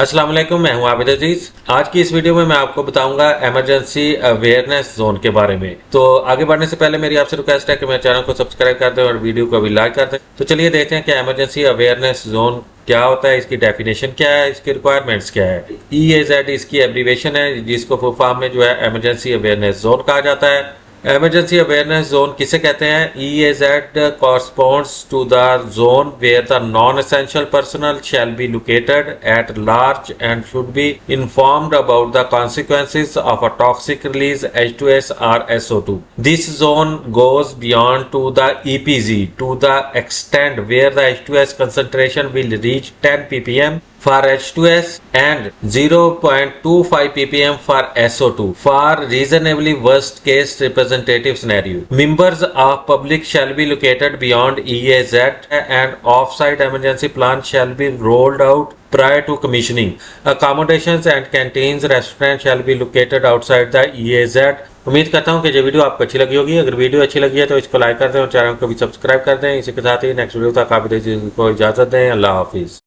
अस्सलाम वालेकुम, मैं हूं आबिद अजीज। आज की इस वीडियो में मैं आपको बताऊंगा इमरजेंसी अवेयरनेस जोन के बारे में। तो आगे बढ़ने से पहले मेरी आपसे रिक्वेस्ट है कि मेरे चैनल को सब्सक्राइब कर दें और वीडियो को भी लाइक कर दें। तो चलिए देखते हैं कि इमरजेंसी अवेयरनेस जोन क्या होता है, इसकी डेफिनेशन क्या है, इसकी रिक्वायरमेंट्स क्या है। EAZ इसकी एब्रीवेशन है, जिसको फुल फॉर्म में जो है इमरजेंसी अवेयरनेस जोन कहा जाता है। इमरजेंसी अवेयरनेस जोन किसे कहते हैं? EAZ corresponds to the zone where the non-essential personnel shall be located at large and should be informed about the consequences of a toxic release H2S or SO2. This zone goes beyond to the EPZ to the extent where the H2S concentration will reach 10 ppm for H2S and 0.25 ppm for SO2 for reasonably worst case representative scenario. Members of public shall be located beyond EAZ and off-site emergency plan shall be rolled out prior to commissioning. Accommodations and canteens, restaurants shall be located outside the EAZ. उम्मीद करता हूँ कि ये video आपको अच्छी लगी होगी। अगर वीडियो अच्छी लगी है तो इसको लाइक कर दें और चैनल को भी सब्सक्राइब कर दें। इसी के साथ ही नेक्स्ट वीडियो तक आप को इजाज़त दें। अल्लाह हाफिज़।